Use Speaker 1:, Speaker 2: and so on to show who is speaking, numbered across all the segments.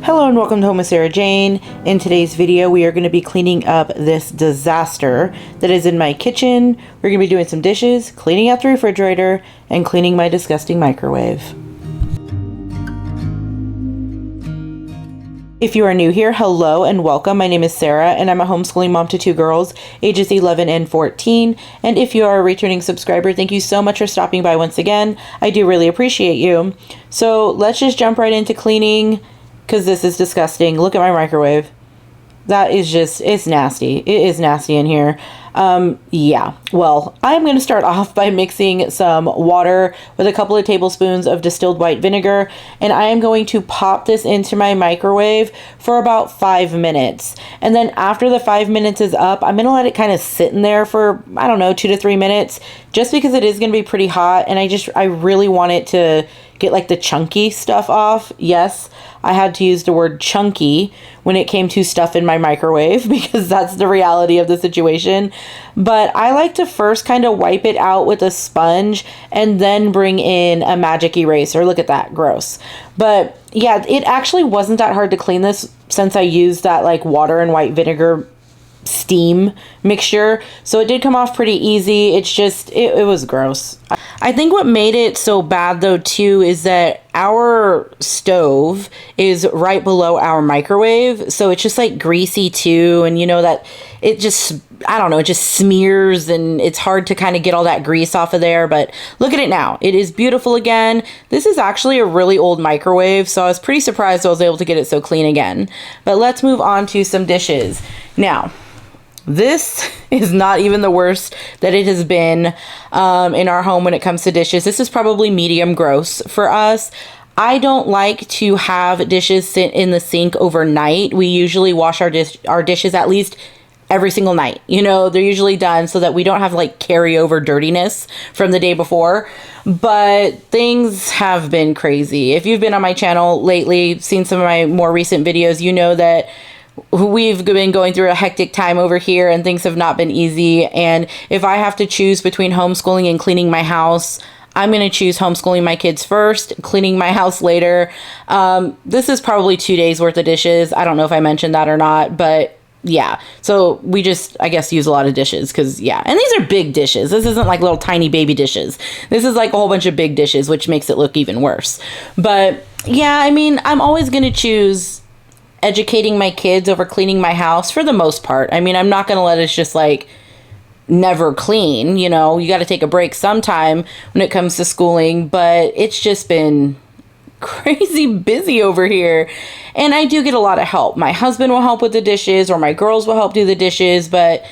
Speaker 1: Hello and welcome to Home with Sarah Jane. In today's video, we are going to be cleaning up this disaster that is in my kitchen. We're going to be doing some dishes, cleaning out the refrigerator, and cleaning my disgusting microwave. If you are new here, hello and welcome. My name is Sarah and I'm a homeschooling mom to two girls, ages 11 and 14. And if you are a returning subscriber, thank you so much for stopping by once again. I do really appreciate you. So let's just jump right into cleaning because this is disgusting. Look at my microwave. That is just, it's nasty. It is nasty in here. Yeah, well, I'm going to start off by mixing some water with a couple of tablespoons of distilled white vinegar, and I am going to pop this into my microwave for about 5 minutes. And then after the 5 minutes is up, I'm going to let it kind of sit in there for, I don't know, 2 to 3 minutes, just because it is going to be pretty hot, and I really want it to get like the chunky stuff off. Yes, I had to use the word chunky when it came to stuff in my microwave because that's the reality of the situation. But I like to first kind of wipe it out with a sponge and then bring in a magic eraser. Look at that, gross. But yeah, it actually wasn't that hard to clean this since I used that like water and white vinegar steam mixture, so it did come off pretty easy. It's just it was gross. I think what made it so bad though too is that our stove is right below our microwave, so it's just like greasy too, and you know that it just, I don't know, it just smears and it's hard to kind of get all that grease off of there. But look at it now, it is beautiful again. This is actually a really old microwave, so I was pretty surprised I was able to get it so clean again. But let's move on to some dishes now. This is not even the worst that it has been in our home when it comes to dishes. This is probably medium gross for us. I don't like to have dishes sit in the sink overnight. We usually wash our dishes at least every single night. You know, they're usually done so that we don't have like carryover dirtiness from the day before. But things have been crazy. If you've been on my channel lately, seen some of my more recent videos, you know that we've been going through a hectic time over here and things have not been easy. And if I have to choose between homeschooling and cleaning my house, I'm going to choose homeschooling my kids first, cleaning my house later. This is probably 2 days worth of dishes. I don't know if I mentioned that or not, but yeah. So we just, I guess, use a lot of dishes because, yeah. And these are big dishes. This isn't like little tiny baby dishes. This is like a whole bunch of big dishes, which makes it look even worse. But yeah, I mean, I'm always going to choose educating my kids over cleaning my house for the most part. I mean, I'm not going to let us just like never clean, you know, you got to take a break sometime when it comes to schooling, but it's just been crazy busy over here. And I do get a lot of help. My husband will help with the dishes or my girls will help do the dishes, but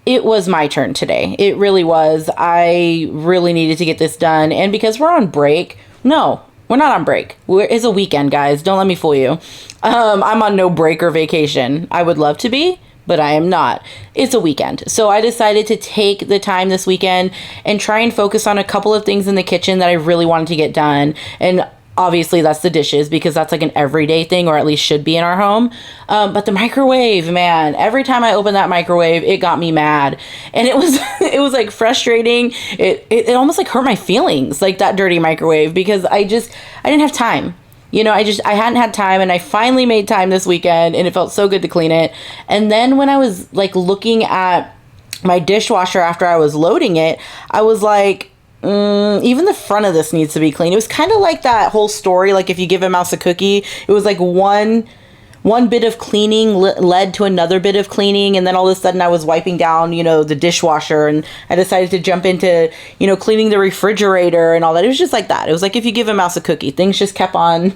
Speaker 1: it was my turn today. It really was. I really needed to get this done. And because we're on break, no, we're not on break. It's a weekend, guys. Don't let me fool you. I'm on no break or vacation. I would love to be, but I am not. It's a weekend. So I decided to take the time this weekend and try and focus on a couple of things in the kitchen that I really wanted to get done. And obviously that's the dishes because that's like an everyday thing, or at least should be in our home. But the microwave, man, every time I opened that microwave, it got me mad. And it was it was like frustrating. It almost like hurt my feelings, like that dirty microwave, because I didn't have time. You know, I hadn't had time, and I finally made time this weekend and it felt so good to clean it. And then when I was like looking at my dishwasher after I was loading it, I was like, even the front of this needs to be clean. It was kind of like that whole story, like if you give a mouse a cookie, it was like one bit of cleaning led to another bit of cleaning, and then all of a sudden I was wiping down, you know, the dishwasher, and I decided to jump into, you know, cleaning the refrigerator and all that. It was just like that. It was like if you give a mouse a cookie, things just kept on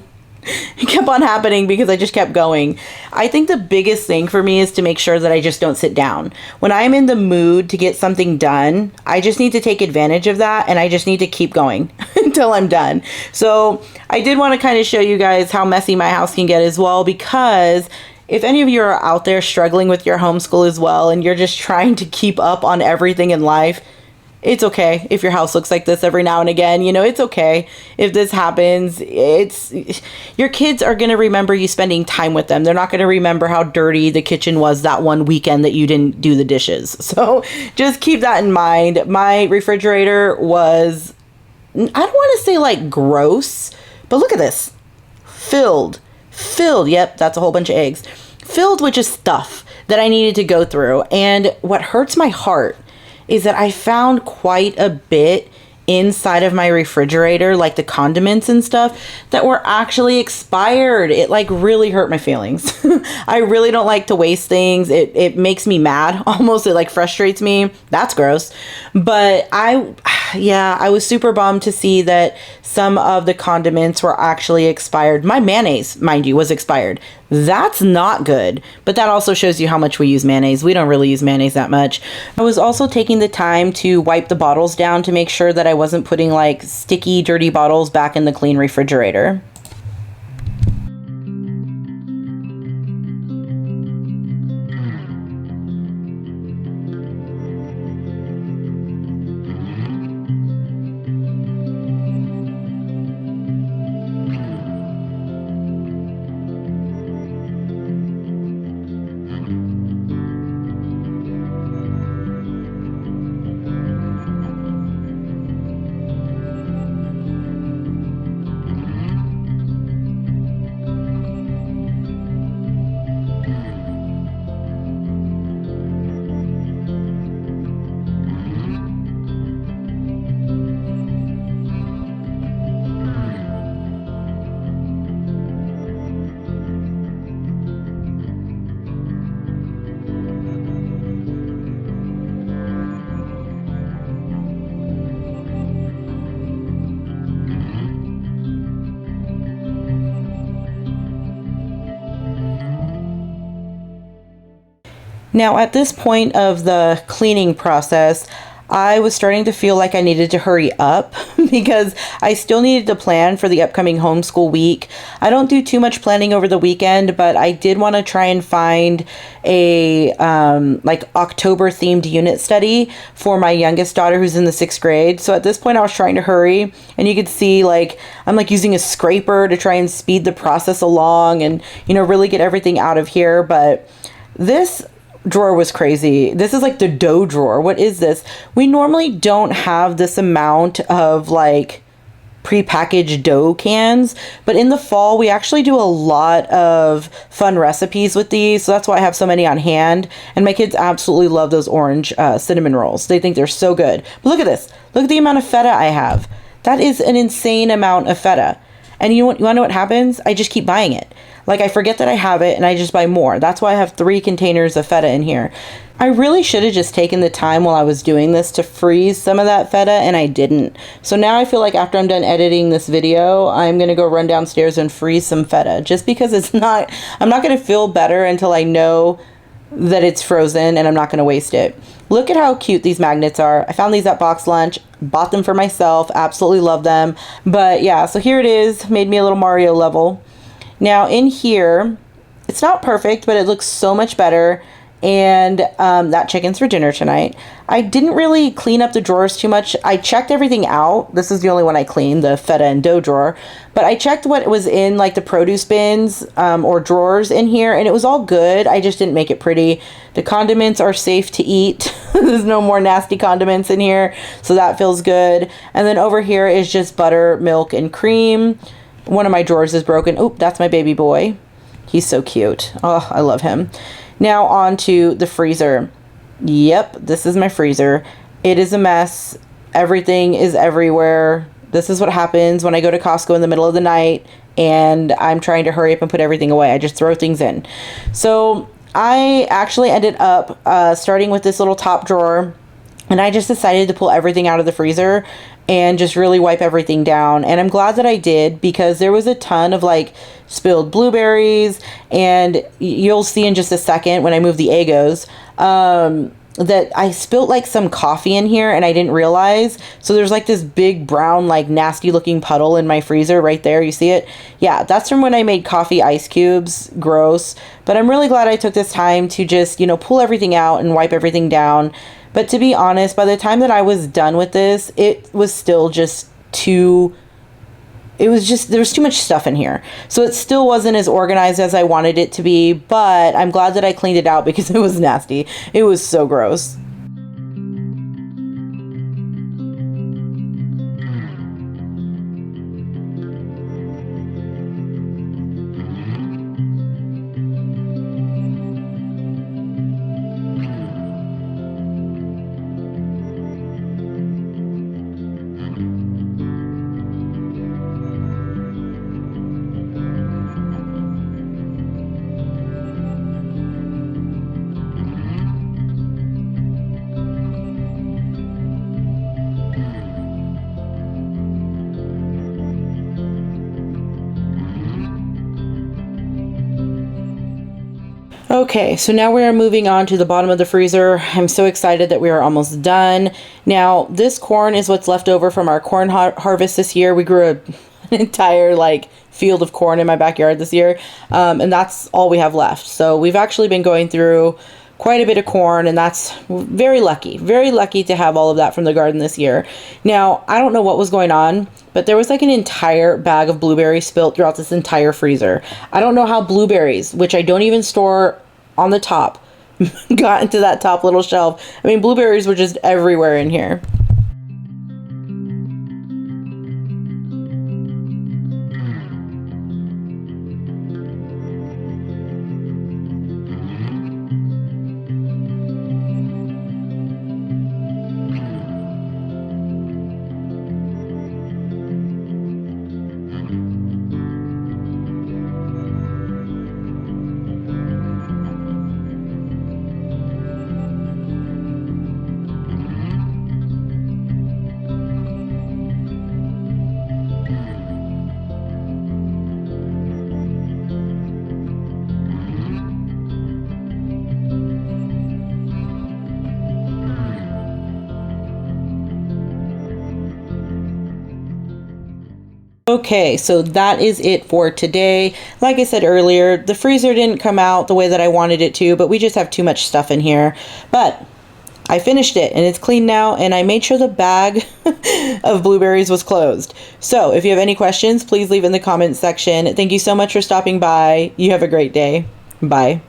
Speaker 1: happening because I just kept going. I think the biggest thing for me is to make sure that I just don't sit down. When I'm in the mood to get something done, I just need to take advantage of that, and I just need to keep going until I'm done. So I did want to kind of show you guys how messy my house can get as well, because if any of you are out there struggling with your homeschool as well, and you're just trying to keep up on everything in life, it's okay if your house looks like this every now and again. You know, it's okay if this happens. Your kids are going to remember you spending time with them. They're not going to remember how dirty the kitchen was that one weekend that you didn't do the dishes. So just keep that in mind. My refrigerator was, I don't want to say like gross, but look at this. Filled filled, yep, that's a whole bunch of eggs, filled with just stuff that I needed to go through. And what hurts my heart is that I found quite a bit inside of my refrigerator, like the condiments and stuff that were actually expired. It like really hurt my feelings. I really don't like to waste things. It makes me mad almost. It like frustrates me. That's gross. But I was super bummed to see that some of the condiments were actually expired. My mayonnaise, mind you, was expired. That's not good, but that also shows you how much we use mayonnaise. We don't really use mayonnaise that much. I was also taking the time to wipe the bottles down to make sure that I wasn't putting like sticky, dirty bottles back in the clean refrigerator. Now, at this point of the cleaning process, I was starting to feel like I needed to hurry up because I still needed to plan for the upcoming homeschool week. I don't do too much planning over the weekend, but I did want to try and find a like October themed unit study for my youngest daughter who's in the 6th grade. So at this point I was trying to hurry, and you could see like I'm like using a scraper to try and speed the process along and, you know, really get everything out of here. But this drawer was crazy. This is like the dough drawer. What is this? We normally don't have this amount of like prepackaged dough cans, but in the fall we actually do a lot of fun recipes with these, so that's why I have so many on hand. And my kids absolutely love those orange cinnamon rolls. They think they're so good. But look at this. Look at the amount of feta I have. That is an insane amount of feta. And you want to know what happens? I just keep buying it. Like I forget that I have it and I just buy more. That's why I have 3 containers of feta in here. I really should have just taken the time while I was doing this to freeze some of that feta, and I didn't. So now I feel like after I'm done editing this video, I'm going to go run downstairs and freeze some feta, just because I'm not going to feel better until I know that it's frozen and I'm not going to waste it. Look at how cute these magnets are. I found these at Box Lunch, bought them for myself, absolutely love them. But yeah, so here it is, made me a little Mario level. Now in here, it's not perfect, but it looks so much better. And that chicken's for dinner tonight. I didn't really clean up the drawers too much. I checked everything out. This is the only one I cleaned, the feta and dough drawer. But I checked what was in like the produce bins or drawers in here, and it was all good. I just didn't make it pretty. The condiments are safe to eat. There's no more nasty condiments in here, so that feels good. And then over here is just butter, milk, and cream. One of my drawers is broken. Oh, that's my baby boy. He's so cute. Oh, I love him. Now on to the freezer. Yep, this is my freezer. It is a mess. Everything is everywhere. This is what happens when I go to Costco in the middle of the night and I'm trying to hurry up and put everything away. I just throw things in. So I actually ended up starting with this little top drawer, and I just decided to pull everything out of the freezer and just really wipe everything down. And I'm glad that I did, because there was a ton of like spilled blueberries, and you'll see in just a second when I move the Eggos that I spilled like some coffee in here and I didn't realize. So there's like this big brown, like nasty looking puddle in my freezer right there. You see it? Yeah, that's from when I made coffee ice cubes. Gross. But I'm really glad I took this time to just, you know, pull everything out and wipe everything down. But to be honest, by the time that I was done with this, it was still just too... there was too much stuff in here. So it still wasn't as organized as I wanted it to be, but I'm glad that I cleaned it out because it was nasty. It was so gross. Okay, so now we are moving on to the bottom of the freezer. I'm so excited that we are almost done. Now, this corn is what's left over from our corn harvest this year. We grew an entire field of corn in my backyard this year, and that's all we have left. So we've actually been going through quite a bit of corn, and that's very lucky to have all of that from the garden this year. Now, I don't know what was going on, but there was an entire bag of blueberries spilt throughout this entire freezer. I don't know how blueberries, which I don't even store on the top, got into that top little shelf. I mean, blueberries were just everywhere in here. Okay, so that is it for today. Like I said earlier, the freezer didn't come out the way that I wanted it to, but we just have too much stuff in here. But I finished it and it's clean now, and I made sure the bag of blueberries was closed. So if you have any questions, please leave in the comments section. Thank you so much for stopping by. You have a great day. Bye.